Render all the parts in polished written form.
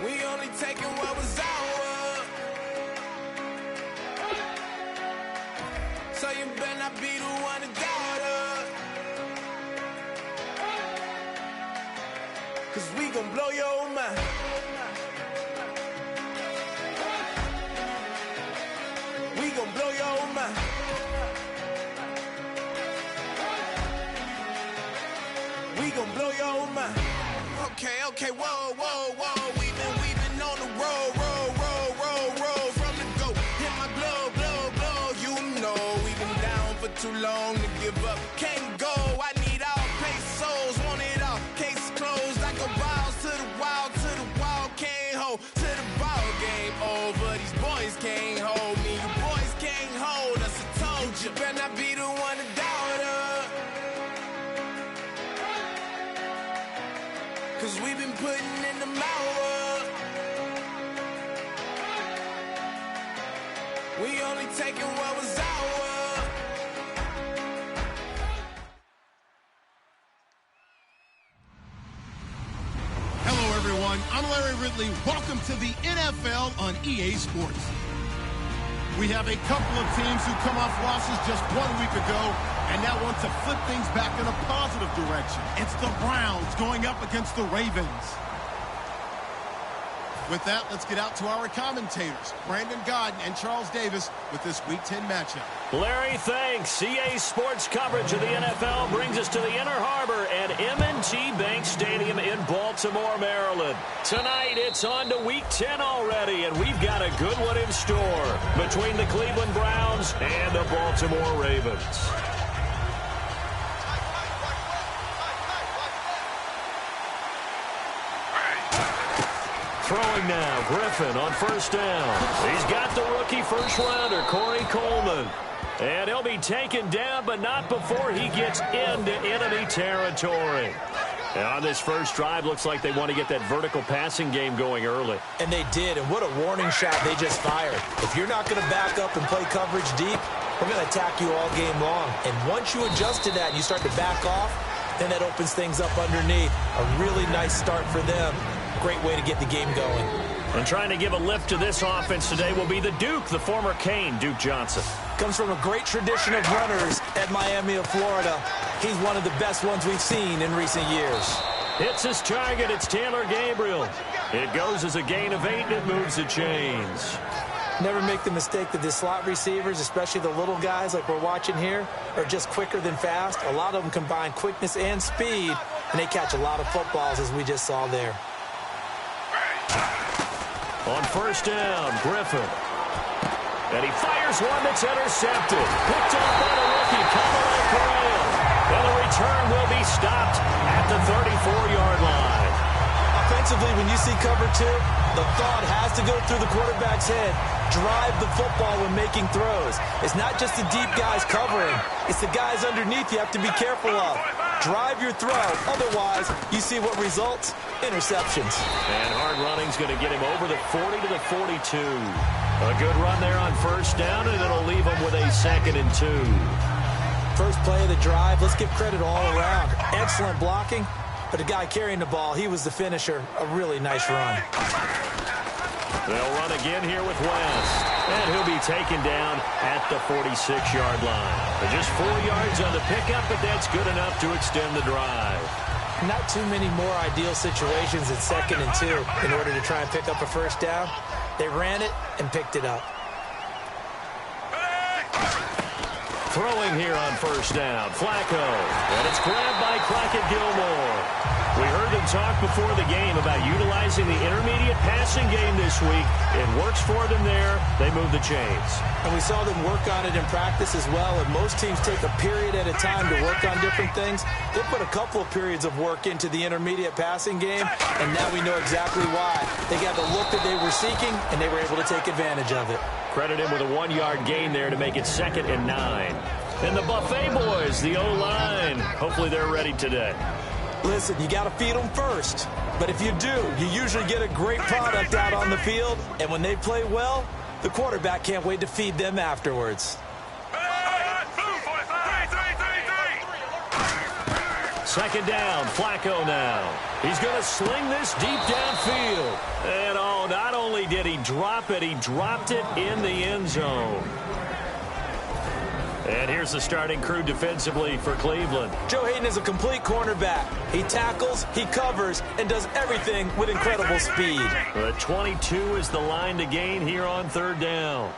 We only taking what was ours. So you better not be the one to doubt us. 'Cause we gon' blow your mind. We gon' blow your mind. We gon' blow your mind. Okay, whoa. We've been on the road from the go. Hit my blow. You know we've been down for too long to give up. Can't go. I need all pesos, want it all. Case closed. I go balls to the wall. Can't hold to the ball game over. These boys can't hold me. You boys can't hold us. I told you. Better not be the one to doubt us. 'Cause we've been putting in the hours. We only taking what was ours. Hello, everyone. I'm Larry Ridley. Welcome to the NFL on EA Sports. We have a couple of teams who come off losses just 1 week ago and now want to flip things back in a positive direction. It's the Browns going up against the Ravens. With that, let's get out to our commentators, Brandon Godden and Charles Davis, with this Week 10 matchup. Larry, thanks. EA Sports coverage of the NFL brings us to the Inner Harbor at M&T Bank Stadium in Baltimore, Maryland. Tonight, it's on to Week 10 already, and we've got a good one in store between the Cleveland Browns and the Baltimore Ravens. Throwing now, Griffin on first down. He's got the rookie first-rounder, Corey Coleman. And he'll be taken down, but not before he gets into enemy territory. And on this first drive, looks like they want to get that vertical passing game going early. And they did, and what a warning shot they just fired. If you're not going to back up and play coverage deep, we're going to attack you all game long. And once you adjust to that and you start to back off, then that opens things up underneath. A really nice start for them. Great way to get the game going. And trying to give a lift to this offense today will be the Duke, the former Cane, Duke Johnson. Comes from a great tradition of runners at Miami of Florida. He's one of the best ones we've seen in recent years. Hits his target. It's Taylor Gabriel. It goes as a gain of 8, and it moves the chains. Never make the mistake that the slot receivers, especially the little guys like we're watching here, are just quicker than fast. A lot of them combine quickness and speed, and they catch a lot of footballs, as we just saw there. On first down, Griffin. And he fires one that's intercepted. Picked off by the rookie, Kamala Correa. And the return will be stopped at the 34-yard line. Offensively, when you see cover 2, the thought has to go through the quarterback's head. Drive the football when making throws. It's not just the deep guys covering. It's the guys underneath you have to be careful of. Drive your throw. Otherwise, you see what results? Interceptions. And hard running's going to get him over the 40 to the 42. A good run there on first down, and it'll leave him with a 2nd and 2. First play of the drive. Let's give credit all around. Excellent blocking. But the guy carrying the ball, he was the finisher. A really nice run. They'll run again here with West. And he'll be taken down at the 46-yard line. Just 4 yards on the pickup, but that's good enough to extend the drive. Not too many more ideal situations at 2nd and 2 in order to try and pick up a first down. They ran it and picked it up. Throwing here on first down, Flacco. And it's grabbed by Crockett Gilmore. We heard them talk before the game about utilizing the intermediate passing game this week. It works for them there. They move the chains. And we saw them work on it in practice as well. And most teams take a period at a time to work on different things. They put a couple of periods of work into the intermediate passing game, and now we know exactly why. They got the look that they were seeking, and they were able to take advantage of it. Credit him with a 1-yard gain there to make it 2nd and 9. And the Buffet boys, the O-line, hopefully they're ready today. Listen, you got to feed them first. But if you do, you usually get a great product out on the field. And when they play well, the quarterback can't wait to feed them afterwards. Second down, Flacco now. He's going to sling this deep downfield. And, oh, not only did he drop it, he dropped it in the end zone. And here's the starting crew defensively for Cleveland. Joe Hayden is a complete cornerback. He tackles, he covers, and does everything with incredible speed. 22 is the line to gain here on third down.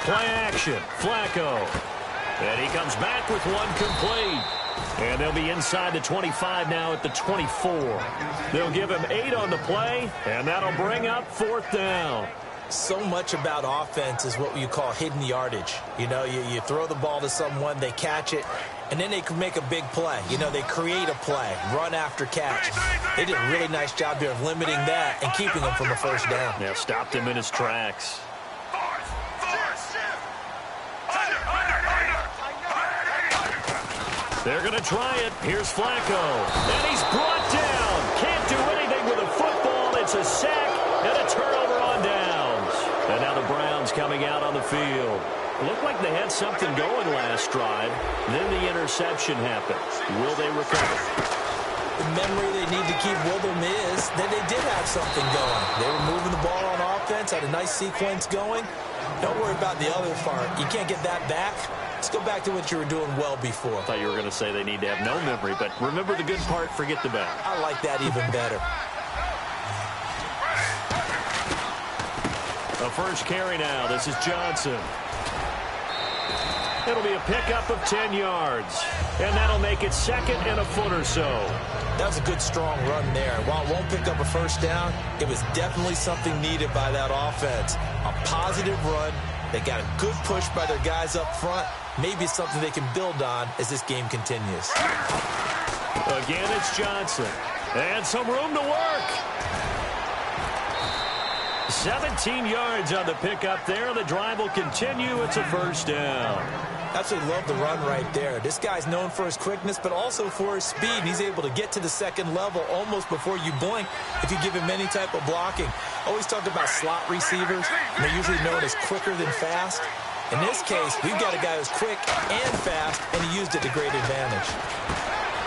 Play action, Flacco. And he comes back with one complete. And they'll be inside the 25 now at the 24. They'll give him 8 on the play, and that'll bring up fourth down. So much about offense is what you call hidden yardage. You know, you throw the ball to someone, they catch it, and then they can make a big play. You know, they create a play, run after catch. They did a really nice job here of limiting that and keeping him from a first down. Yeah, stopped him in his tracks. They're going to try it. Here's Flacco. And he's brought down. Can't do anything with a football. It's a sack and a turnover on downs. And now the Browns coming out on the field. It looked like they had something going last drive. Then the interception happened. Will they recover? The memory they need to keep with them is that they did have something going. They were moving the ball on offense, had a nice sequence going. Don't worry about the other part. You can't get that back. Let's go back to what you were doing well before. I thought you were going to say they need to have no memory, but remember the good part, forget the bad. I like that even better. A first carry now. This is Johnson. It'll be a pickup of 10 yards. And that'll make it second and a foot or so. That was a good, strong run there. While it won't pick up a first down, it was definitely something needed by that offense. A positive run. They got a good push by their guys up front. Maybe something they can build on as this game continues. Again, it's Johnson. And some room to work. 17 yards on the pickup there. The drive will continue. It's a first down. Absolutely love the run right there. This guy's known for his quickness, but also for his speed. He's able to get to the second level almost before you blink if you give him any type of blocking. Always talk about slot receivers, and they're usually known as quicker than fast. In this case, we've got a guy who's quick and fast, and he used it to great advantage.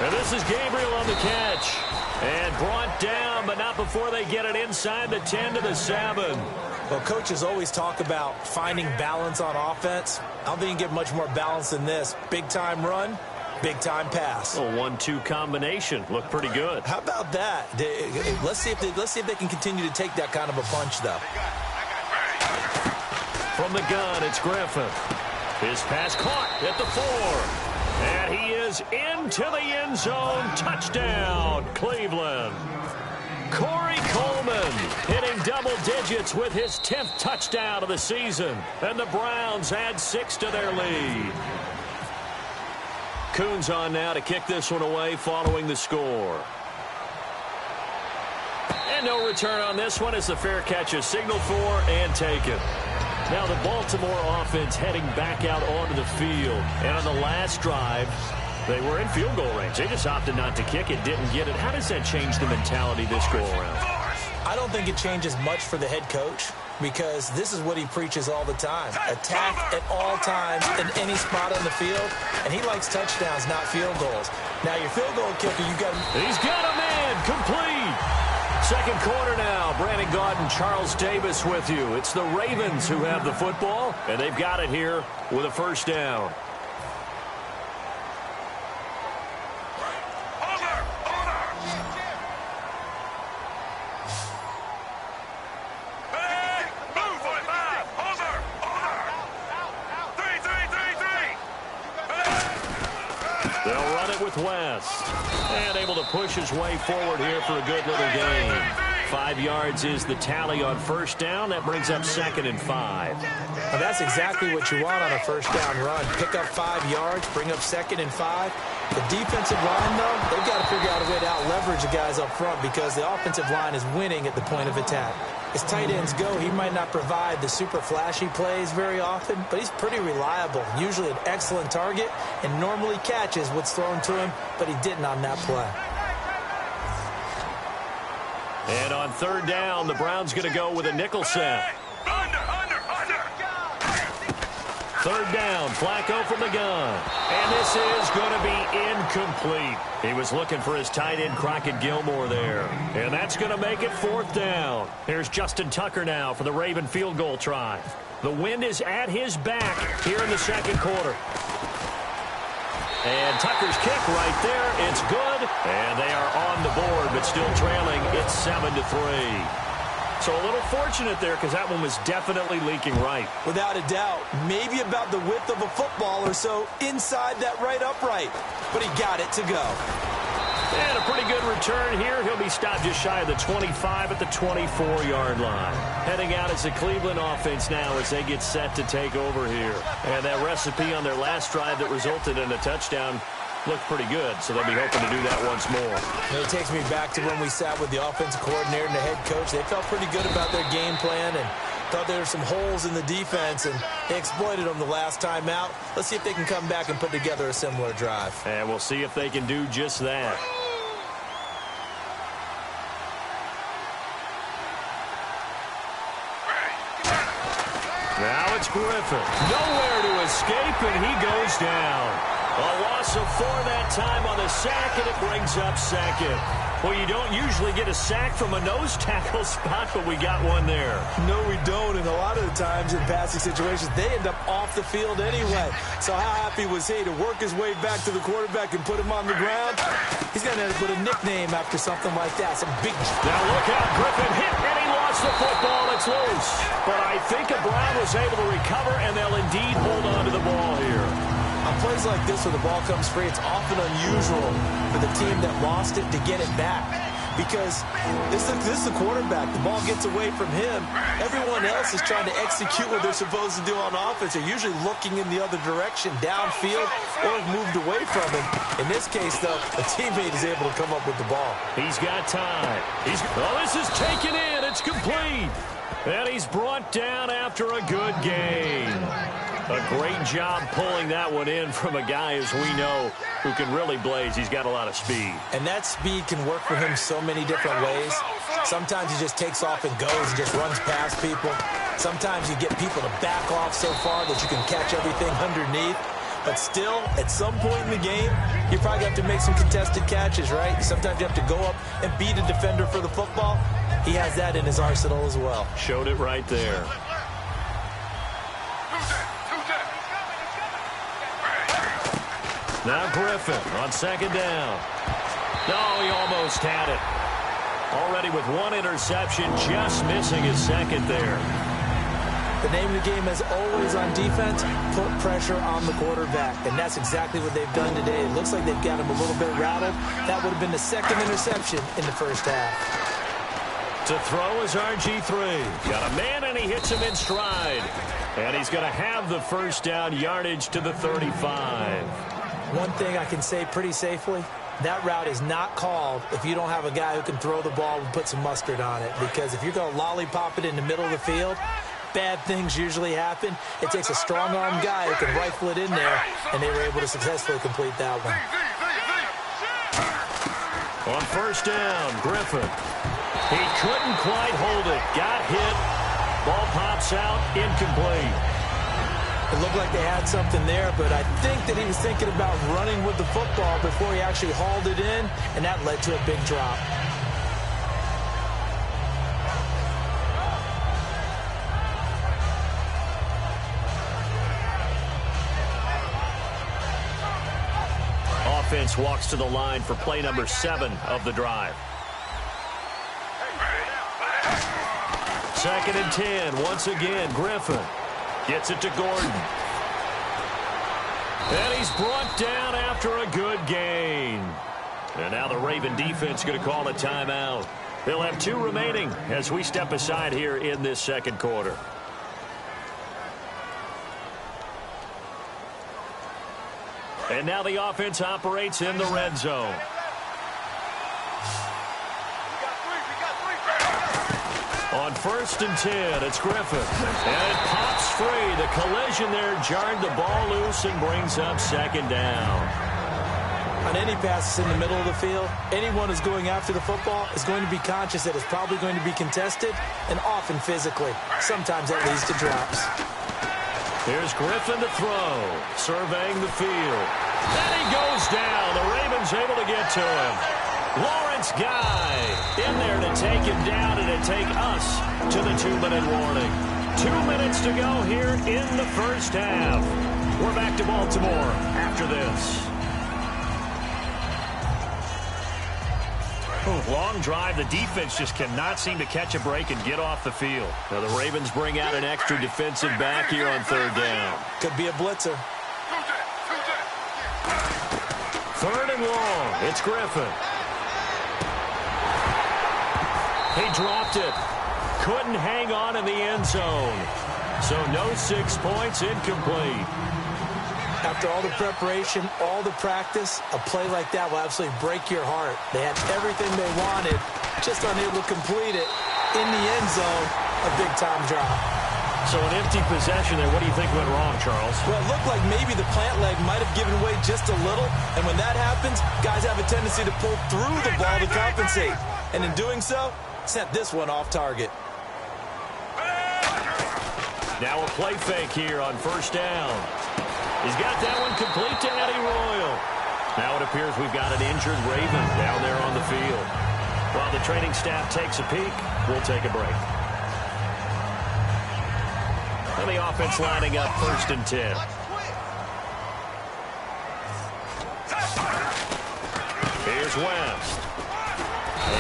And this is Gabriel on the catch. And brought down, but not before they get it inside the 10 to the 7. Well, coaches always talk about finding balance on offense. I don't think you can get much more balance than this. Big-time run, big-time pass. A 1-2 combination. Looked pretty good. How about that? Let's see if they can continue to take that kind of a punch, though. From the gun, it's Griffin. His pass caught at the 4. And he is into the end zone. Touchdown, Cleveland. Corey Coleman hitting double digits with his 10th touchdown of the season. And the Browns add 6 to their lead. Coons on now to kick this one away following the score. And no return on this one as the fair catch is signaled for and taken. Now the Baltimore offense heading back out onto the field. And on the last drive, they were in field goal range. They just opted not to kick it, didn't get it. How does that change the mentality this go-around? I don't think it changes much for the head coach because this is what he preaches all the time. Attack at all times in any spot on the field. And he likes touchdowns, not field goals. Now your field goal kicker, you got him. He's got a man complete. Second quarter now. Brandon Gaudin, Charles Davis with you. It's the Ravens who have the football, and they've got it here with a first down. They'll run it with West. And able to push his way forward here for a good little gain. 5 yards is the tally on first down. That brings up 2nd and 5. Well, that's exactly what you want on a first down run. Pick up 5 yards, bring up 2nd and 5. The defensive line, though, they've got to figure out a way to out-leverage the guys up front because the offensive line is winning at the point of attack. As tight ends go, he might not provide the super flashy plays very often, but he's pretty reliable, usually an excellent target, and normally catches what's thrown to him, but he didn't on that play. And on third down, the Browns going to go with a nickel set. Third down, Flacco from the gun. And this is going to be incomplete. He was looking for his tight end, Crockett Gilmore, there. And that's going to make it fourth down. Here's Justin Tucker now for the Raven field goal try. The wind is at his back here in the second quarter. And Tucker's kick right there. It's good. And they are on the board, but still trailing. It's 7-3. So a little fortunate there because that one was definitely leaking right. Without a doubt. Maybe about the width of a football or so inside that right upright. But he got it to go. And a pretty good return here. He'll be stopped just shy of the 25 at the 24-yard line. Heading out is the Cleveland offense now as they get set to take over here. And that recipe on their last drive that resulted in a touchdown looked pretty good, so they'll be hoping to do that once more. It takes me back to when we sat with the offensive coordinator and the head coach. They felt pretty good about their game plan and thought there were some holes in the defense, and they exploited them the last time out. Let's see if they can come back and put together a similar drive. And we'll see if they can do just that. Now it's Griffin. Nowhere to escape, and he goes down. A loss of 4 that time on the sack, and it brings up second. Well, you don't usually get a sack from a nose tackle spot, but we got one there. No, we don't, and a lot of the times in passing situations, they end up off the field anyway. So how happy was he to work his way back to the quarterback and put him on the ground? He's going to have to put a nickname after something like that. Some big... Now look out, Griffin hit, and he lost the football. It's loose. But I think Brown was able to recover, and they'll indeed hold on to the ball here. On plays like this where the ball comes free, it's often unusual for the team that lost it to get it back. Because this is the quarterback. The ball gets away from him. Everyone else is trying to execute what they're supposed to do on offense. They're usually looking in the other direction, downfield, or have moved away from him. In this case, though, a teammate is able to come up with the ball. He's got time. This is taken in. It's complete. And he's brought down after a good gain. A great job pulling that one in from a guy, as we know, who can really blaze. He's got a lot of speed. And that speed can work for him so many different ways. Sometimes he just takes off and goes and just runs past people. Sometimes you get people to back off so far that you can catch everything underneath. But still, at some point in the game, you probably have to make some contested catches, right? Sometimes you have to go up and beat a defender for the football. He has that in his arsenal as well. Showed it right there. Now Griffin on second down. No, he almost had it. Already with one interception, just missing his second there. The name of the game is always on defense, put pressure on the quarterback. And that's exactly what they've done today. It looks like they've got him a little bit rattled. That would have been the second interception in the first half. To throw is RG3. Got a man, and he hits him in stride. And he's going to have the first down, yardage to the 35. One thing I can say pretty safely, that route is not called if you don't have a guy who can throw the ball and put some mustard on it. Because if you're going to lollipop it in the middle of the field, bad things usually happen. It takes a strong-arm guy who can rifle it in there, and they were able to successfully complete that one. On first down, Griffin. He couldn't quite hold it. Got hit. Ball pops out. Incomplete. It looked like they had something there, but I think that he was thinking about running with the football before he actually hauled it in, and that led to a big drop. Offense walks to the line for play number 7 of the drive. Second and 10. Once again, Griffin gets it to Gordon. And he's brought down after a good gain. And now the Raven defense going to call a timeout. They'll have 2 remaining as we step aside here in this second quarter. And now the offense operates in the red zone. On first and 10, it's Griffin. And it pops free. The collision there jarred the ball loose and brings up second down. On any passes in the middle of the field, anyone who's going after the football is going to be conscious that it's probably going to be contested and often physically. Sometimes that leads to drops. Here's Griffin to throw, surveying the field. And he goes down. The Ravens able to get to him. Lawrence Guy in there to take him down and to take us to the 2-minute warning. 2 minutes to go here in the first half. We're back to Baltimore after this. Long drive. The defense just cannot seem to catch a break and get off the field. Now the Ravens bring out an extra defensive back here on third down. Could be a blitzer. Third and long. It's Griffin. He dropped it. Couldn't hang on in the end zone. So no 6 points, incomplete. After all the preparation, all the practice, a play like that will absolutely break your heart. They had everything they wanted, just unable to complete it. In the end zone, a big-time drop. So an empty possession there. What do you think went wrong, Charles? Well, it looked like maybe the plant leg might have given way just a little. And when that happens, guys have a tendency to pull through the ball to compensate. And in doing so, sent this one off target. Now a play fake here on first down. He's got that one complete to Eddie Royal. Now it appears we've got an injured Raven down there on the field. While the training staff takes a peek, we'll take a break. And the offense lining up 1st and 10. Here's West.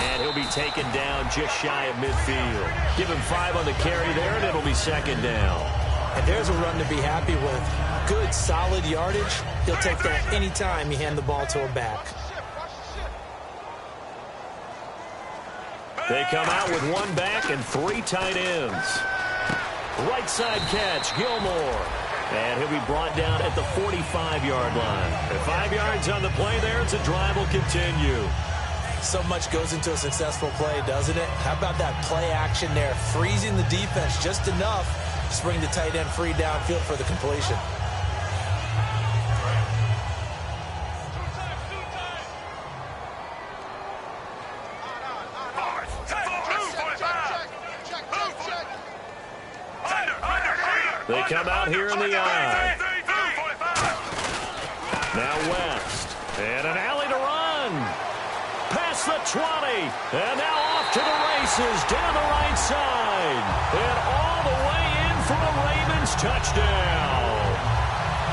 And he'll be taken down just shy of midfield. Give him 5 on the carry there, and it'll be 2nd down. And there's a run to be happy with. Good, solid yardage. He'll take that anytime you hand the ball to a back. They come out with 1 back and 3 tight ends. Right side catch, Gilmore. And he'll be brought down at the 45-yard line. And 5 yards on the play there, it's a drive will continue. So much goes into a successful play, doesn't it? How about that play action there, freezing the defense just enough to bring the tight end free downfield for the completion. They come out here in the eye. Now West. And an alley to run. Past the 20. And now off to the races down the right side. And all the way in for a Ravens touchdown.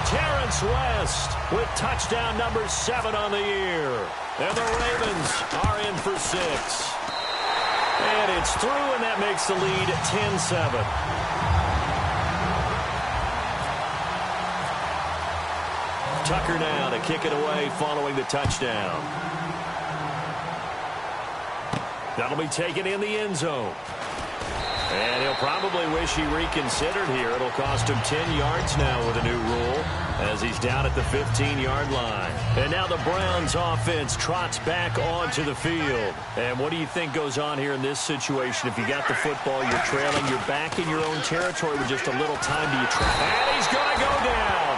Terrence West with touchdown number 7 on the year. And the Ravens are in for 6. And it's through, and that makes the lead 10-7. Tucker now to kick it away following the touchdown. That'll be taken in the end zone. And he'll probably wish he reconsidered here. It'll cost him 10 yards now with a new rule as he's down at the 15-yard line. And now the Browns offense trots back onto the field. And what do you think goes on here in this situation? If you got the football, you're trailing, you're back in your own territory with just a little time to you try. And he's going to go down.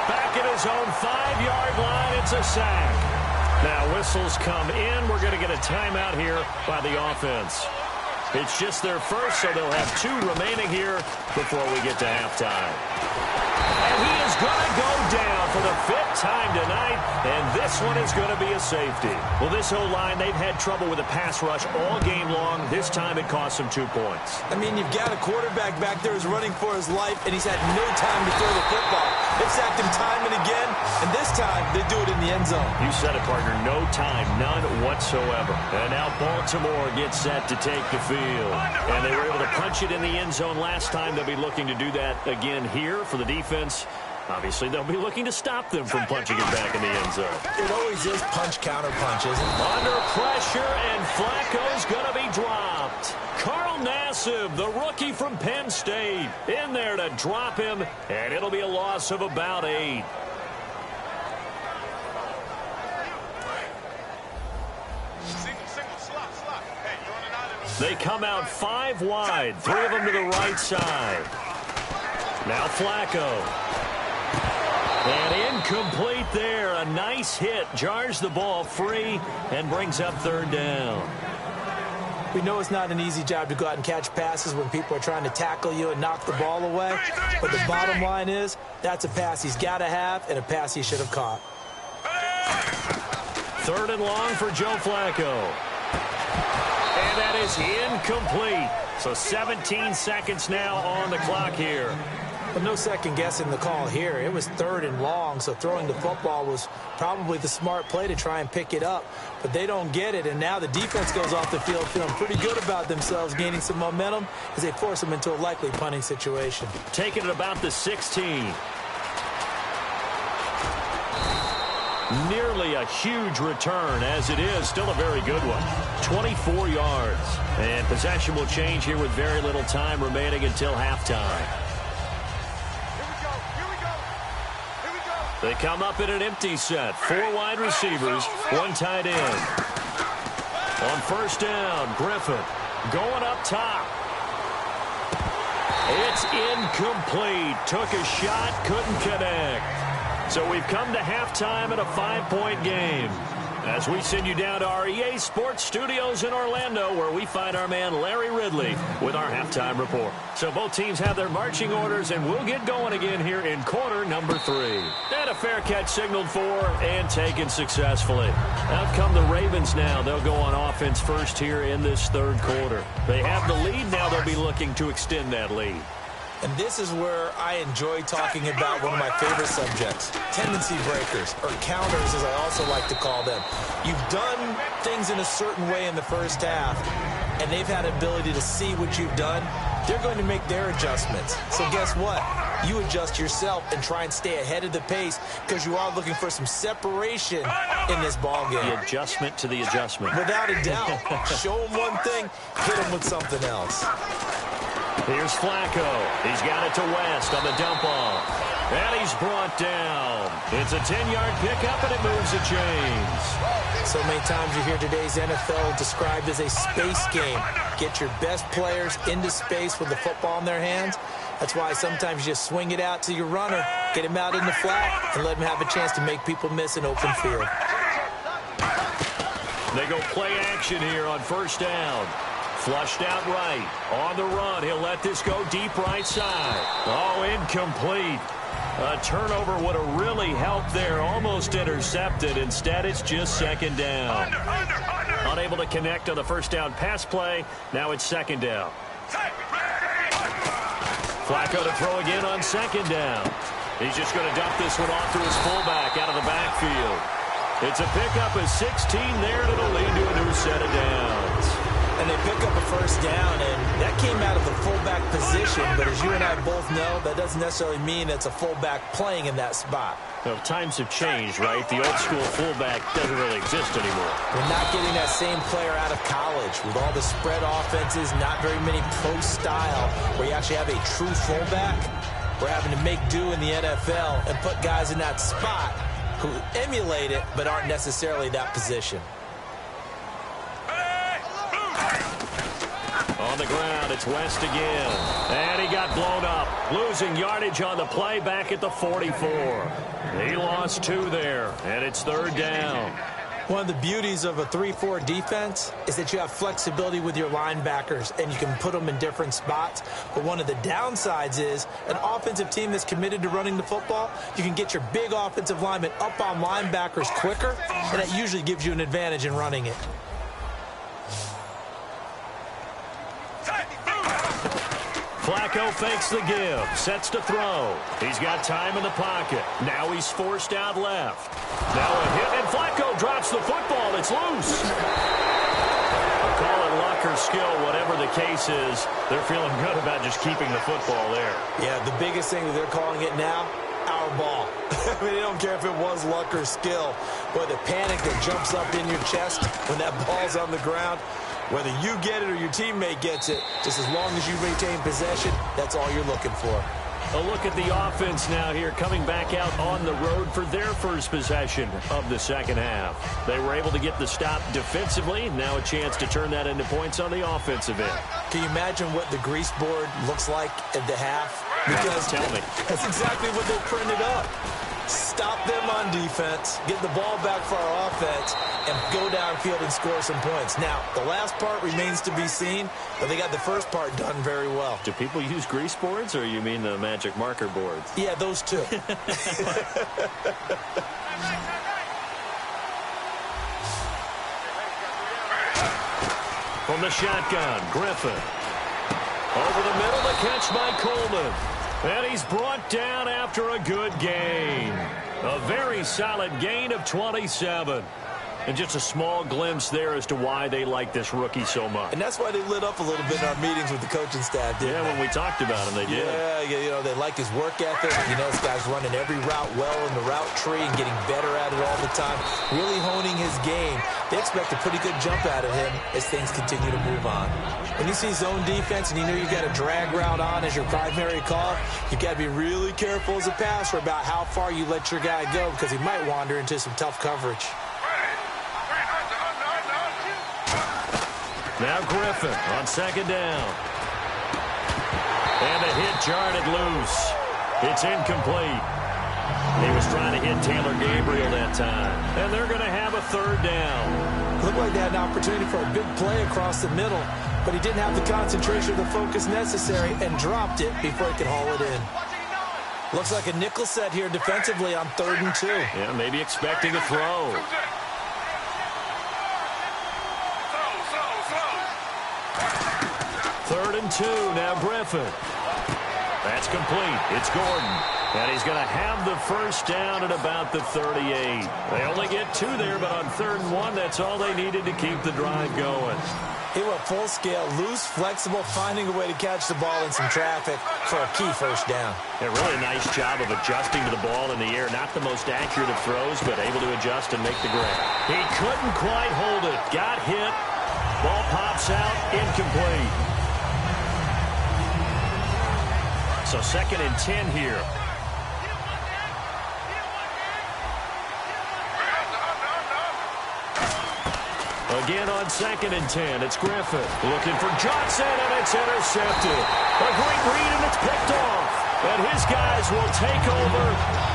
Back at his own 5-yard line, it's a sack. Now whistles come in. We're going to get a timeout here by the offense. It's just their first, so they'll have 2 remaining here before we get to halftime. And he is going to go down for the 5th time tonight, and this one is going to be a safety. Well, this whole line, they've had trouble with a pass rush all game long. This time it cost them 2 points. I mean, you've got a quarterback back there who's running for his life, and he's had no time to throw the football. They've sacked him time and again, and this time they do it in the end zone. You said it, partner. No time, none whatsoever. And now Baltimore gets set to take the field. And they were able to punch it in the end zone last time. They'll be looking to do that again here for the defense. Obviously, they'll be looking to stop them from punching it back in the end zone. It always is punch-counter-punch, isn't it? Under pressure, and Flacco's going to be dropped. Carl Nassib, the rookie from Penn State, in there to drop him, and it'll be a loss of about 8. They come out 5 wide, 3 of them to the right side. Now Flacco. And incomplete there. A nice hit. Jars the ball free and brings up 3rd down. We know it's not an easy job to go out and catch passes when people are trying to tackle you and knock the ball away. But the bottom line is, that's a pass he's got to have and a pass he should have caught. 3rd and long for Joe Flacco. And that is incomplete. So 17 seconds now on the clock here. But no second guessing the call here. It was 3rd and long, so throwing the football was probably the smart play to try and pick it up. But they don't get it, and now the defense goes off the field feeling pretty good about themselves, gaining some momentum as they force them into a likely punting situation. Taking it about the 16. Nearly a huge return, as it is still a very good one. 24 yards. And possession will change here with very little time remaining until halftime. They come up in an empty set. 4 wide receivers, 1 tight end. On 1st down, Griffin going up top. It's incomplete. Took a shot, couldn't connect. So we've come to halftime in a 5-point game. As we send you down to our EA Sports Studios in Orlando, where we find our man Larry Ridley with our halftime report. So both teams have their marching orders, and we'll get going again here in quarter number 3. And a fair catch signaled for and taken successfully. Out come the Ravens now. They'll go on offense first here in this 3rd quarter. They have the lead. Now they'll be looking to extend that lead. And this is where I enjoy talking about one of my favorite subjects, tendency breakers, or counters as I also like to call them. You've done things in a certain way in the first half, and they've had an ability to see what you've done. They're going to make their adjustments. So guess what? You adjust yourself and try and stay ahead of the pace because you are looking for some separation in this ball game. The adjustment to the adjustment. Without a doubt. Show them one thing, hit them with something else. Here's Flacco. He's got it to West on the dump off. And he's brought down. It's a 10-yard pickup, and it moves the chains. So many times you hear today's NFL described as a space game. Get your best players into space with the football in their hands. That's why sometimes you just swing it out to your runner, get him out in the flat, and let him have a chance to make people miss an open field. They go play action here on 1st down. Flushed out right. On the run. He'll let this go deep right side. Oh, incomplete. A turnover would have really helped there. Almost intercepted. Instead, it's just 2nd down. Unable to connect on the 1st down pass play. Now it's 2nd down. Flacco to throw again on 2nd down. He's just going to dump this one off to his fullback out of the backfield. It's a pickup of 16 there, and it'll lead to a new set of downs. And they pick up a 1st down, and that came out of the fullback position. But as you and I both know, that doesn't necessarily mean it's a fullback playing in that spot. Well, times have changed, right? The old school fullback doesn't really exist anymore. We're not getting that same player out of college with all the spread offenses, not very many pro style, where you actually have a true fullback. We're having to make do in the NFL and put guys in that spot who emulate it but aren't necessarily that position. On the ground, it's West again. And he got blown up. Losing yardage on the play back at the 44. He lost 2 there, and it's 3rd down. One of the beauties of a 3-4 defense is that you have flexibility with your linebackers, and you can put them in different spots. But one of the downsides is an offensive team that's committed to running the football, you can get your big offensive linemen up on linebackers quicker, and that usually gives you an advantage in running it. Flacco fakes the give, sets to throw. He's got time in the pocket. Now he's forced out left. Now a hit, and Flacco drops the football. It's loose. Call it luck or skill, whatever the case is. They're feeling good about just keeping the football there. Yeah, the biggest thing that they're calling it now, our ball. I mean, they don't care if it was luck or skill. But the panic that jumps up in your chest when that ball's on the ground, whether you get it or your teammate gets it, just as long as you retain possession, that's all you're looking for. A look at the offense now here, coming back out on the road for their first possession of the 2nd half. They were able to get the stop defensively. Now a chance to turn that into points on the offensive end. Can you imagine what the grease board looks like at the half? Because tell me. That's exactly what they printed up. Stop them on defense, get the ball back for our offense, and go downfield and score some points. Now, the last part remains to be seen, but they got the first part done very well. Do people use grease boards, or you mean the magic marker boards? Yeah, those two. From the shotgun, Griffin. Over the middle, the catch by Coleman. And he's brought down after a good gain. A very solid gain of 27. And just a small glimpse there as to why they like this rookie so much. And that's why they lit up a little bit in our meetings with the coaching staff, didn't they? When we talked about him, they did. Yeah, you know, they like his work ethic. You know, this guy's running every route well in the route tree and getting better at it all the time, really honing his game. They expect a pretty good jump out of him as things continue to move on. When you see zone defense and you know you've got a drag route on as your primary call, you've got to be really careful as a passer about how far you let your guy go because he might wander into some tough coverage. Now Griffin on second down. And the hit jarred it loose. It's incomplete. He was trying to hit Taylor Gabriel that time. And they're going to have a third down. Looked like they had an opportunity for a big play across the middle, but he didn't have the concentration or the focus necessary and dropped it before he could haul it in. Looks like a nickel set here defensively on 3rd and 2. Yeah, maybe expecting a throw. Third and 2, now Griffin. That's complete. It's Gordon. And he's going to have the first down at about the 38. They only get 2 there, but on 3rd and 1, that's all they needed to keep the drive going. He went full scale, loose, flexible, finding a way to catch the ball in some traffic for a key first down. A really nice job of adjusting to the ball in the air. Not the most accurate of throws, but able to adjust and make the grab. He couldn't quite hold it. Got hit. Ball pops out. Incomplete. So 2nd and 10 here. Again on 2nd and 10, it's Griffin. Looking for Johnson, and it's intercepted. A great read, and it's picked off. And his guys will take over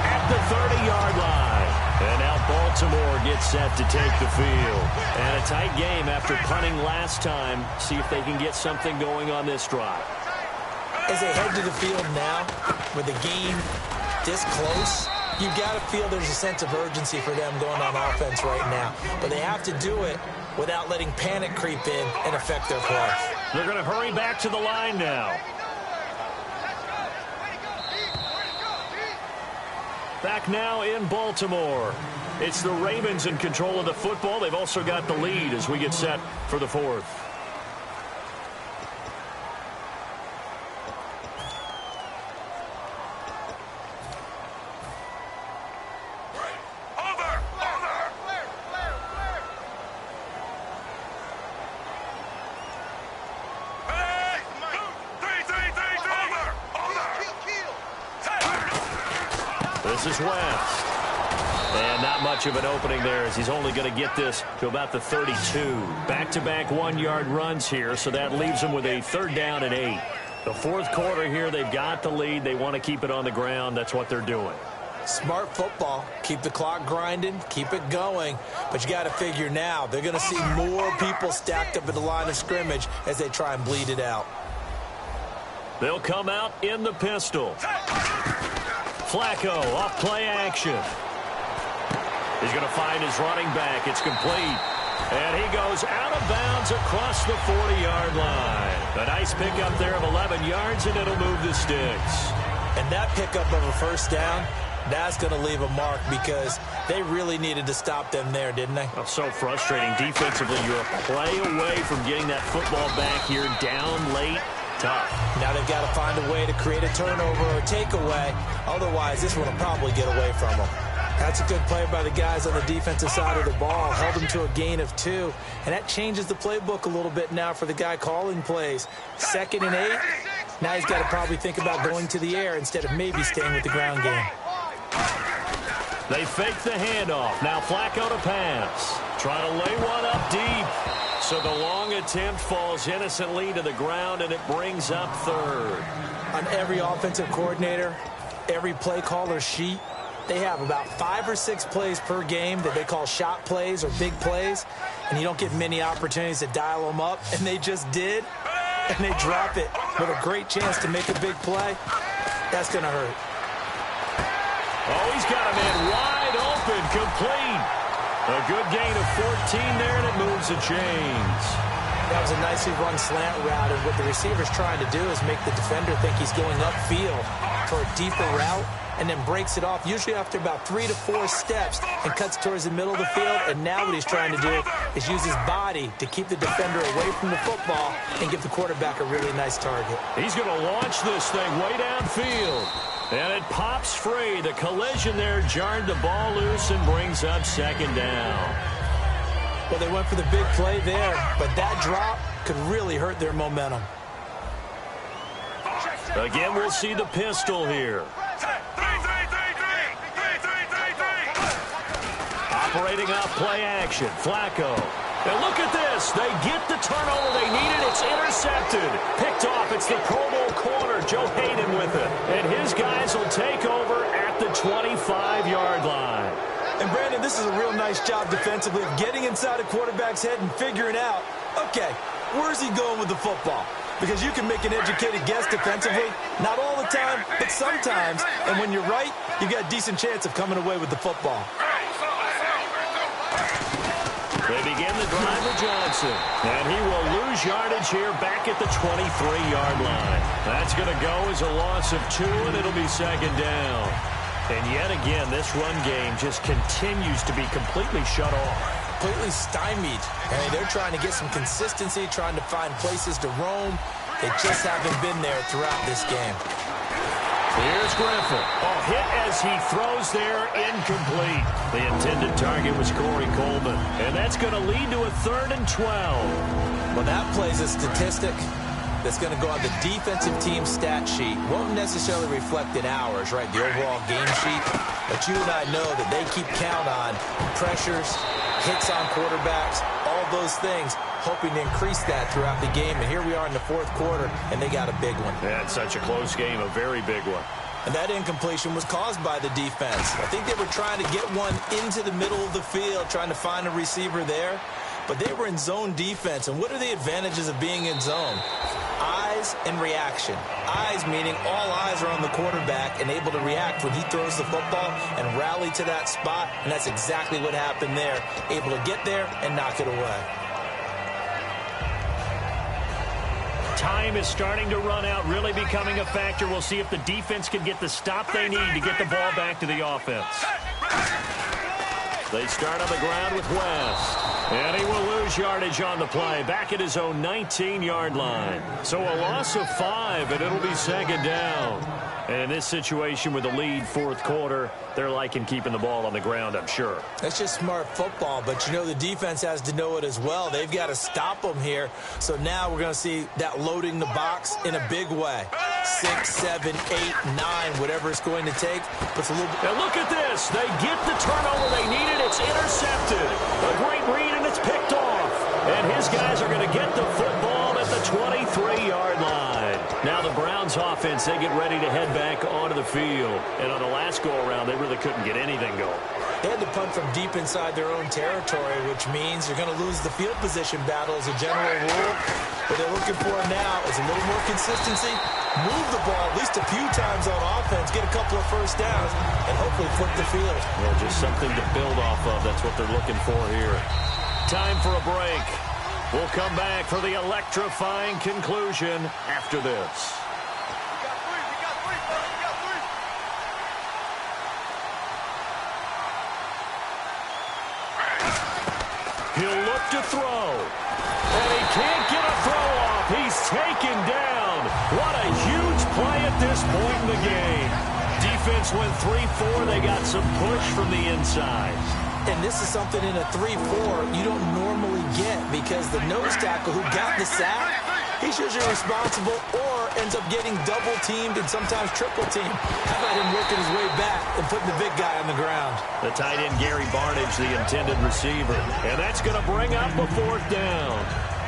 at the 30-yard line. And now Baltimore gets set to take the field. And a tight game after punting last time. See if they can get something going on this drive. As they head to the field now, with the game this close, you've got to feel there's a sense of urgency for them going on offense right now. But they have to do it without letting panic creep in and affect their play. They're going to hurry back to the line now. Back now in Baltimore. It's the Ravens in control of the football. They've also got the lead as we get set for the 4th. This is West. And not much of an opening there as he's only going to get this to about the 32. Back-to-back 1-yard runs here, so that leaves them with a 3rd down and 8. The 4th quarter here, they've got the lead. They want to keep it on the ground. That's what they're doing. Smart football. Keep the clock grinding. Keep it going. But you got to figure now, they're going to see more people stacked up at the line of scrimmage as they try and bleed it out. They'll come out in the pistol. Flacco off play action. He's going to find his running back. It's complete. And he goes out of bounds across the 40-yard line. A nice pickup there of 11 yards, and it'll move the sticks. And that pickup of a first down, that's going to leave a mark because they really needed to stop them there, didn't they? Oh, so frustrating. Defensively, you're a play away from getting that football back here down late. Tough. Now they've got to find a way to create a turnover or a takeaway. Otherwise, this one will probably get away from them. That's a good play by the guys on the defensive side of the ball. Held them to a gain of 2. And that changes the playbook a little bit now for the guy calling plays. 2nd and 8. Now he's got to probably think about going to the air instead of maybe staying with the ground game. They fake the handoff. Now Flacco to pass. Trying to lay one up deep. So the long attempt falls innocently to the ground, and it brings up 3rd. On every offensive coordinator, every play caller sheet, they have about 5 or 6 plays per game that they call shot plays or big plays, and you don't get many opportunities to dial them up, and they just did, and they drop it with a great chance to make a big play. That's going to hurt. Oh, he's got a man wide open, complete. A good gain of 14 there, and it moves the chains. That was a nicely run slant route, and what the receiver's trying to do is make the defender think he's going upfield for a deeper route, and then breaks it off, usually after about 3 to 4 steps, and cuts towards the middle of the field. And now what he's trying to do is use his body to keep the defender away from the football and give the quarterback a really nice target. He's going to launch this thing way downfield. And it pops free. The collision there jarred the ball loose and brings up second down. Well, they went for the big play there, but that drop could really hurt their momentum. Again, we'll see the pistol here. Operating off play action. Flacco. And look at this. They get the turnover they needed. It's intercepted. Picked off. It's the Pro Bowl corner, Joe Hayden, with it. And his guys will take over at the 25-yard line. And, Brandon, this is a real nice job defensively of getting inside a quarterback's head and figuring out, okay, where's he going with the football? Because you can make an educated guess defensively. Not all the time, but sometimes. And when you're right, you've got a decent chance of coming away with the football. They begin the drive with Johnson. And he will lose yardage here back at the 23-yard line. That's going to go as a loss of 2, and it'll be second down. And yet again, this run game just continues to be completely shut off. Completely stymied. I mean, they're trying to get some consistency, trying to find places to roam. They just haven't been there throughout this game. Here's Griffin. Oh, hit as he throws there, incomplete. The intended target was Corey Coleman. And that's going to lead to a 3rd and 12. Well, that plays a statistic that's going to go on the defensive team stat sheet. Won't necessarily reflect in ours, right, the overall game sheet. But you and I know that they keep count on pressures, hits on quarterbacks, all those things, hoping to increase that throughout the game. And here we are in the 4th quarter, and they got a big one. Yeah, it's such a close game, a very big one. And that incompletion was caused by the defense. I think they were trying to get one into the middle of the field, trying to find a receiver there. But they were in zone defense. And what are the advantages of being in zone? Eyes and reaction. Eyes meaning all eyes are on the quarterback and able to react when he throws the football and rally to that spot. And that's exactly what happened there. Able to get there and knock it away. Time is starting to run out, really becoming a factor. We'll see if the defense can get the stop they need to get the ball back to the offense. They start on the ground with West. And he will lose yardage on the play, back at his own 19-yard line. So a loss of 5, and it'll be second down. And in this situation with the lead 4th quarter, they're liking keeping the ball on the ground, I'm sure. That's just smart football, but you know the defense has to know it as well. They've got to stop them here. So now we're going to see that loading the box in a big way. 6, 7, 8, 9, whatever it's going to take. Puts a little bit. Now look at this. They get the turnover they needed. It's intercepted. A great read, and it's picked off. And his guys are going to get the football at the 23-yard line. Now the Browns offense, they get ready to head back onto the field. And on the last go-around, they really couldn't get anything going. They had to punt from deep inside their own territory, which means you're going to lose the field position battle as a general rule. What they're looking for now is a little more consistency, move the ball at least a few times on offense, get a couple of first downs, and hopefully flip the field. Well, just something to build off of. That's what they're looking for here. Time for a break. We'll come back for the electrifying conclusion after this. He'll look to throw. And he can't get a throw off. He's taken down. What a huge play at this point in the game. Defense went 3-4. They got some push from the inside. And this is something in a 3-4 you don't normally get because the nose tackle who got the sack, he's usually responsible or ends up getting double-teamed and sometimes triple-teamed. How about him working his way back and putting the big guy on the ground? The tight end, Gary Barnage, the intended receiver. And that's going to bring up a 4th down.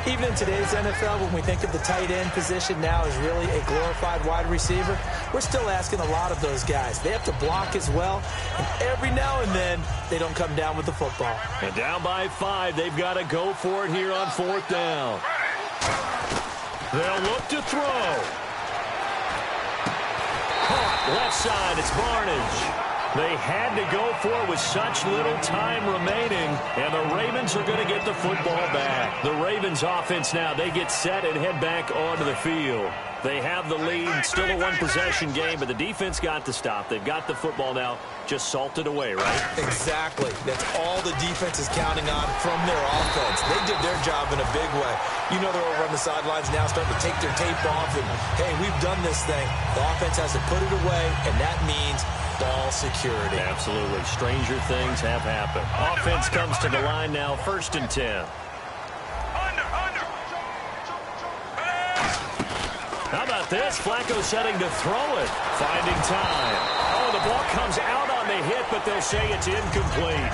Even in today's NFL, when we think of the tight end position now as really a glorified wide receiver, we're still asking a lot of those guys. They have to block as well, and every now and then, they don't come down with the football. And down by 5, they've got to go for it here on 4th down. They'll look to throw. Caught left side, it's Barnage. They had to go for it with such little time remaining, and the Ravens are going to get the football back. The Ravens offense now, they get set and head back onto the field. They have the lead, still a one-possession game, but the defense got the stop. They've got the football now, just salted away, right? Exactly. That's all the defense is counting on from their offense. They did their job in a big way. You know they're over on the sidelines now starting to take their tape off, and, hey, we've done this thing. The offense has to put it away, and that means ball security. Absolutely. Stranger things have happened. Offense comes to the line now, 1st and 10. How about this? Flacco setting to throw it. Finding time. Oh, the ball comes out on the hit, but they'll say it's incomplete.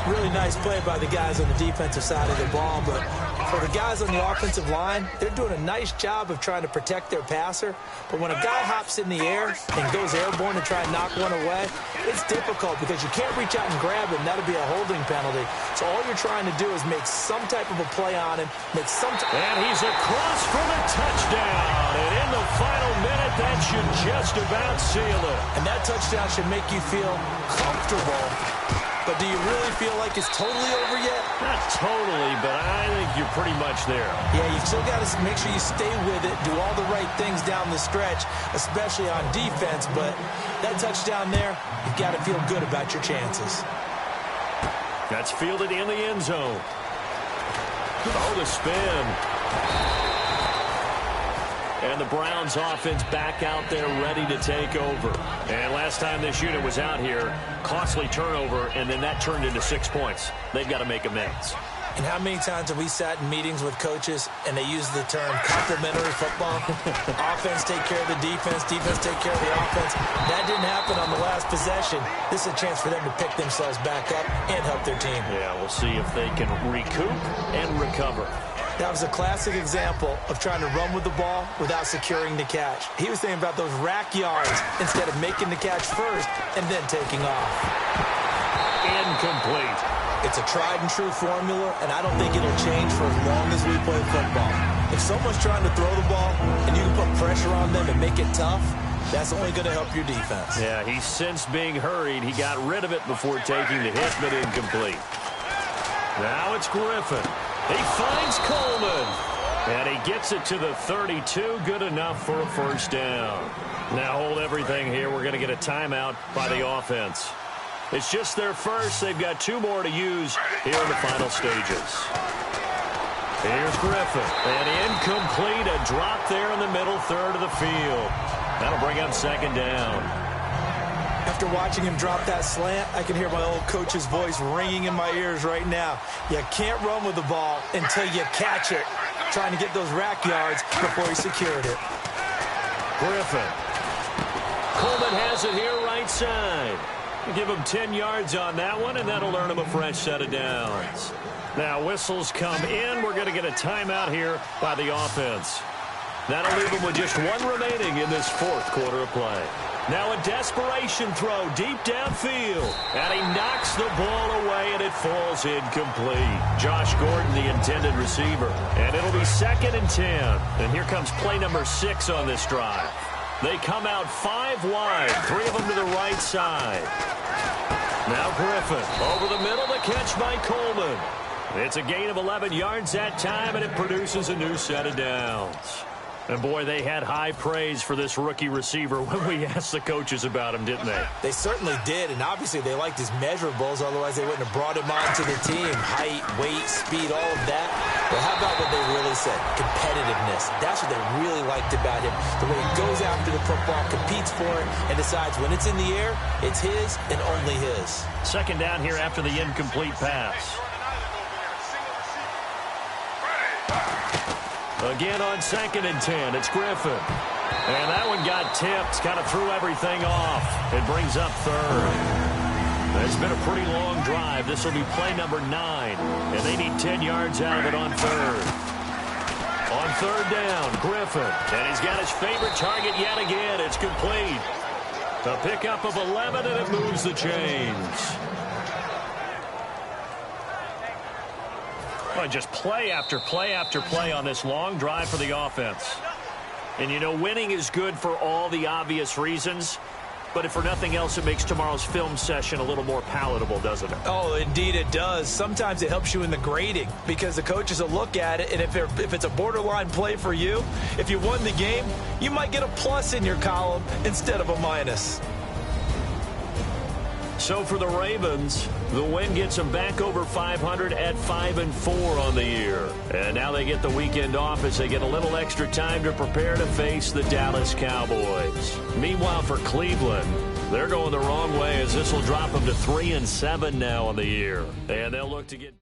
Really nice play by the guys on the defensive side of the ball, but for the guys on the offensive line, they're doing a nice job of trying to protect their passer. But when a guy hops in the air and goes airborne to try and knock one away, it's difficult because you can't reach out and grab him. That'll be a holding penalty. So all you're trying to do is make some type of a play on him, make some. And he's across for the touchdown. And in the final minute, that should just about seal it. And that touchdown should make you feel comfortable. But do you really feel like it's totally over yet? Not totally, but I think you're pretty much there. Yeah, you still got to make sure you stay with it, do all the right things down the stretch, especially on defense. But that touchdown there, you've got to feel good about your chances. That's fielded in the end zone. Oh, the spin. And the Browns offense back out there ready to take over. And last time this unit was out here, costly turnover, and then that turned into 6 points. They've got to make amends. And how many times have we sat in meetings with coaches and they use the term complementary football? Offense take care of the defense, defense take care of the offense. That didn't happen on the last possession. This is a chance for them to pick themselves back up and help their team. Yeah, we'll see if they can recoup and recover. That was a classic example of trying to run with the ball without securing the catch. He was thinking about those rack yards instead of making the catch first and then taking off. Incomplete. It's a tried-and-true formula, and I don't think it'll change for as long as we play football. If someone's trying to throw the ball and you can put pressure on them and make it tough, that's only going to help your defense. Yeah, he sensed being hurried. He got rid of it before taking the hit, but incomplete. Now it's Griffin. He finds Coleman, and he gets it to the 32, good enough for a 1st down. Now hold everything here. We're going to get a timeout by the offense. It's just their first. They've got 2 more to use here in the final stages. Here's Griffin, and incomplete, a drop there in the middle third of the field. That'll bring up 2nd down. After watching him drop that slant, I can hear my old coach's voice ringing in my ears right now. You can't run with the ball until you catch it. Trying to get those rack yards before he secured it. Griffin. Coleman has it here right side. Give him 10 yards on that one, and that'll earn him a fresh set of downs. Now whistles come in. We're going to get a timeout here by the offense. That'll leave him with just 1 remaining in this 4th quarter of play. Now a desperation throw deep downfield. And he knocks the ball away, and it falls incomplete. Josh Gordon, the intended receiver. And it'll be 2nd and 10. And here comes play number 6 on this drive. They come out 5 wide, 3 of them to the right side. Now Griffin over the middle, the catch by Coleman. It's a gain of 11 yards that time, and it produces a new set of downs. And, boy, they had high praise for this rookie receiver when we asked the coaches about him, didn't they? They certainly did, and obviously they liked his measurables. Otherwise, they wouldn't have brought him onto the team. Height, weight, speed, all of that. But how about what they really said? Competitiveness. That's what they really liked about him. The way he goes after the football, competes for it, and decides when it's in the air, it's his and only his. 2nd down here after the incomplete pass. Again on 2nd and 10, it's Griffin. And that one got tipped, kind of threw everything off. It brings up 3rd. It's been a pretty long drive. This will be play number 9, and they need 10 yards out of it on 3rd. On third down, Griffin. And he's got his favorite target yet again. It's complete. A pickup of 11, and it moves the chains. Well, just play after play after play on this long drive for the offense. And, you know, winning is good for all the obvious reasons. But if for nothing else, it makes tomorrow's film session a little more palatable, doesn't it? Oh, indeed it does. Sometimes it helps you in the grading because the coaches will look at it, and if it's a borderline play for you, if you won the game, you might get a plus in your column instead of a minus. So for the Ravens, the win gets them back over 500 at 5-4 on the year. And now they get the weekend off as they get a little extra time to prepare to face the Dallas Cowboys. Meanwhile, for Cleveland, they're going the wrong way as this will drop them to 3-7 now on the year. And they'll look to get...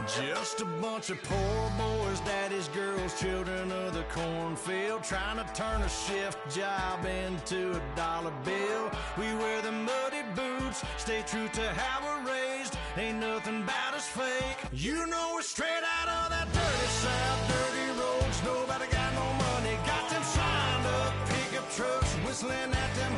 Just a bunch of poor boys, daddies, girls, children of the cornfield, trying to turn a shift job into a dollar bill. We wear the muddy boots, stay true to how we're raised. Ain't nothing about us fake. You know we're straight out of that dirty South, dirty roads. Nobody got no money, got them signed up pickup trucks, whistling at them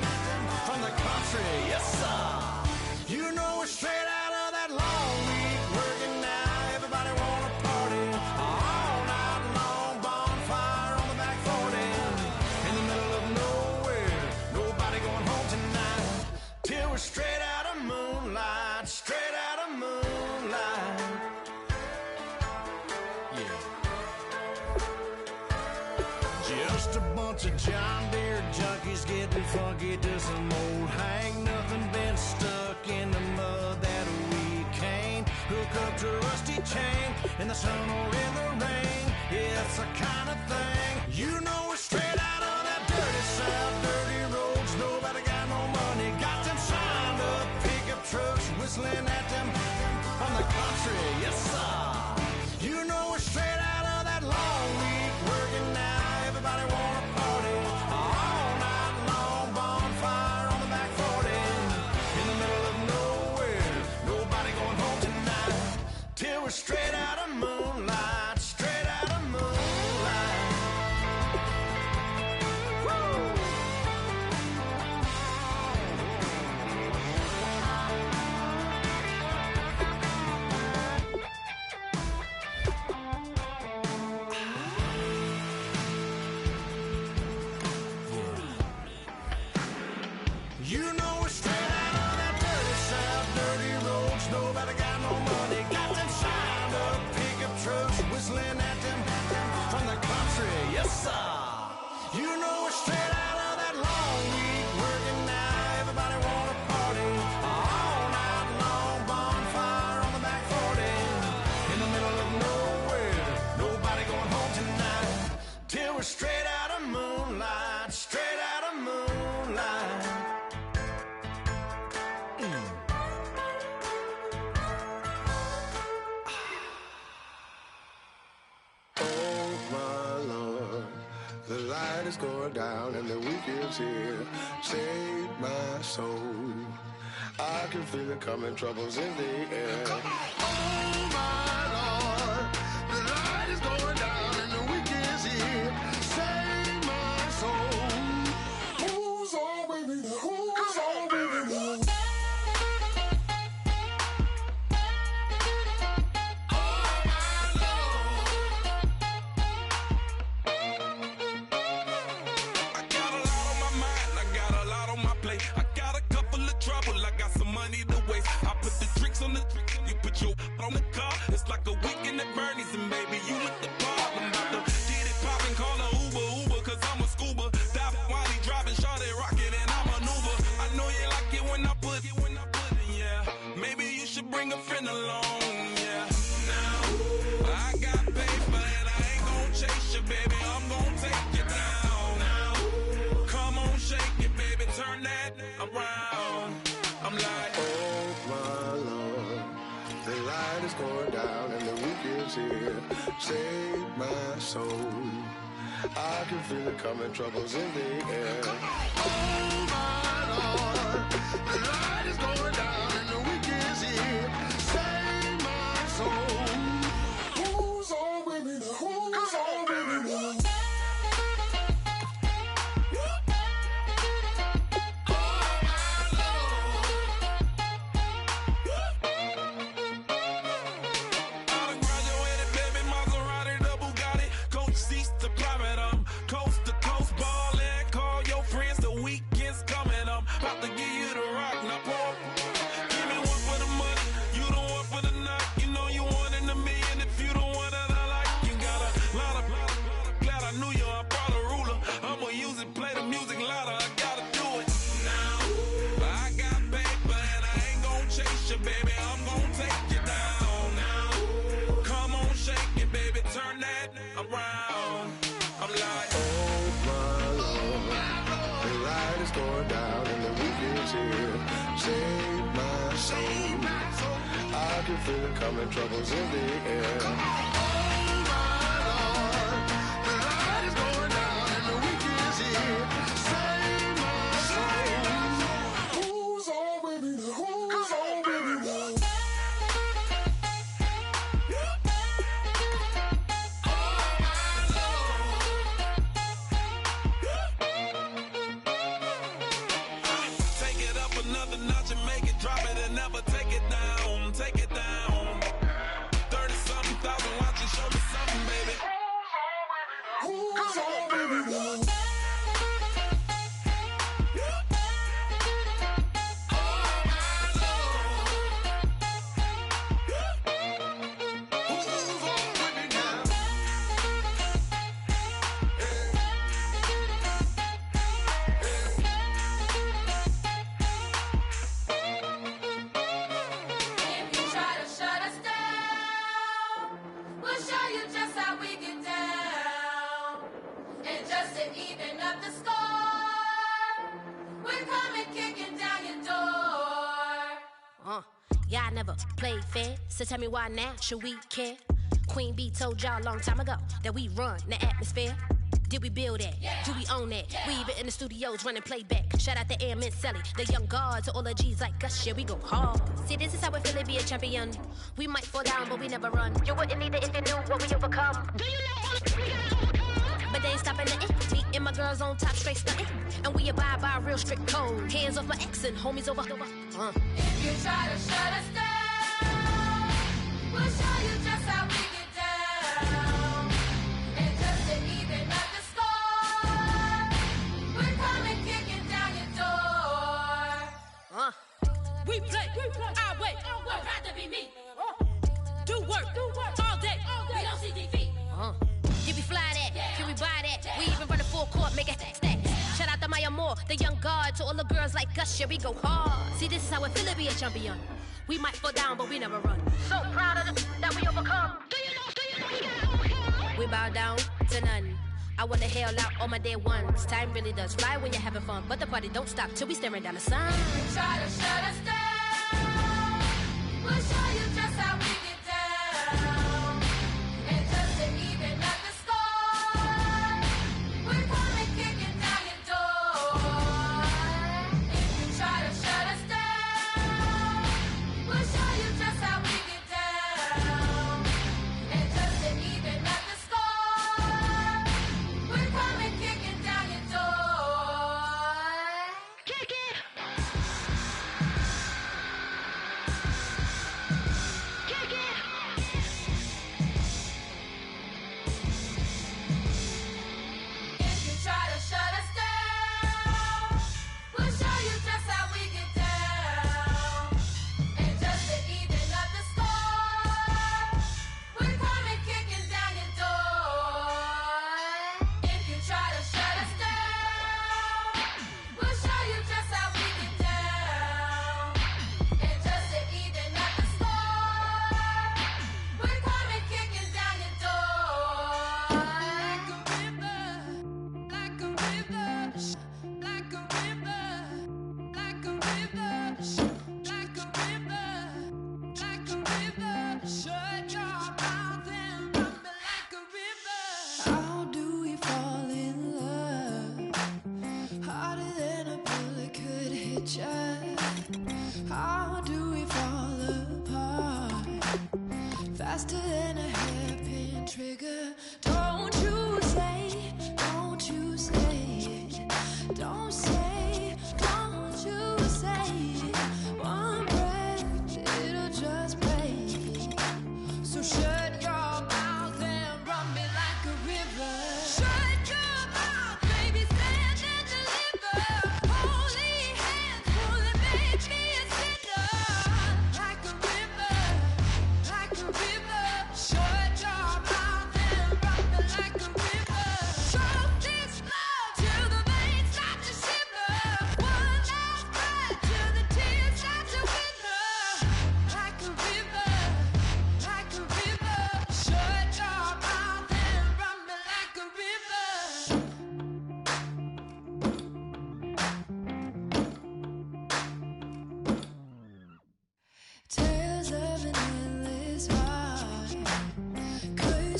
from the country. Yes, sir. You know we're straight out of that long week working now. Everybody wanna party all night long, bonfire on the back 40, in the middle of nowhere, nobody going home tonight, till we're straight out of moonlight, straight out of moonlight. Yeah. Just a bunch of John Deere junkies getting funky to some old hang, nothing been stuck in the mud that we can't hook up to a rusty chain in the sun or in the rain. It's the kind of thing, you know we're straight out of that dirty South, dirty roads. Nobody got no money, got them signed up pickup trucks, whistling at them from the country. Yes, sir. You know we're straight out of that long week working now. Everybody wanna party all night long, bonfire on the back 40, in the middle of nowhere, nobody going home tonight, till we're straight out of moonlight, straight out of moonlight. Woo! You know we're straight out of that dirty South, dirty roads. Nobody got no money, got them signed up pickup trucks, whistling at them from the country. Yes, sir. You know we're straight out of that long week working now. Everybody wanna party all night long, bonfire on the back 40, in the middle of nowhere, nobody going home tonight, till we're straight out of moonlight, straight out of moonlight. Oh my Lord, the light is going down and the week is here. Save my soul. I can feel it coming, troubles in the air. Oh my Lord, the light is going down and the week is here. Save my soul. Who's on with me? Who's on with me? On the car, it's like a weekend at Bernie's, and baby, you look the part. I'm about to get it poppin', call a Uber, cause I'm a scuba. Dive while he driving, shawty rocket, and I maneuver. I know you like it when I put it, yeah. Maybe you should bring a friend along, yeah. Now, I got paper, and I ain't gon' chase you, baby, I'm gon' take you down. Now, come on, shake it, baby, turn that around. I'm like, oh my Lord, the light is going down and the week is here. Save my soul. I can feel it coming, troubles in the air. Oh my Lord, the light is going down and the weekend's here. Save my soul. Who's on with me now? Who's on with me now? Going down and the weekend's here. Save my soul. I can feel it coming, troubles in the air. Oh my Lord, the light is going down and the weekend's here. Save my soul. Who's on with me now? Who's on with me now? Another notch and make it, drop it and never take it down. Take it down. 30-something thousand watching, show me something, baby. Who's on with me now? Yeah, I never played fair, so tell me why now should we care? Queen Bee told y'all a long time ago that we run the atmosphere. Did we build that? Yeah. Do we own that? Yeah. We even in the studios running playback. Shout out to Airman Sally, the young guards, to all the G's like us. Yeah, we go hard. See, this is how we feel to be a champion. We might fall down, but we never run. You wouldn't need it if you knew what we overcome. Do you know all the we gotta overcome? But they ain't stopping nothing. Me and my girls on top, straight stunting. And we abide by a real strict code. Hands off my ex and homies over. If you try to shut us down, we'll show you just how we get down. And just to even up the score, we're coming kicking down your door. We play our way. We're proud to be me. Do work all day. We don't see defeat. Can we fly that? Can we buy that? We even run a full court, make it stack. Shout out to Maya Moore, the young guard, to all the girls like us. Yeah, we go hard. See, this is how it feel to be a champion. We might fall down, but we never run. So proud of that we overcome. Do you know we gotta overcome? We bow down to none. I wanna hail out all my day ones. Time really does fly when you're having fun, but the party don't stop till we staring down the sun. If you try to shut us down, we'll show you just how we get down. And just to even up the score, we're coming kicking down your door. If you try to shut us down, we'll show you just how we get down. And just to even up the score, we're coming kicking down your door. Kick it!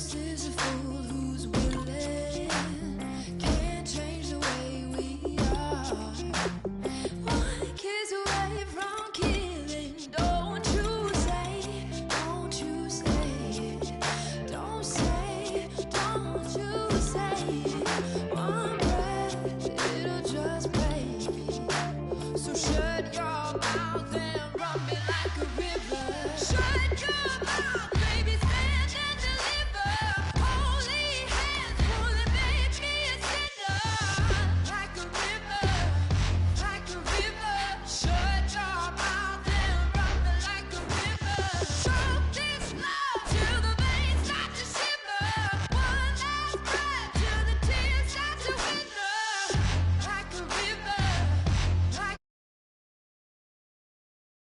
ghost is a fool.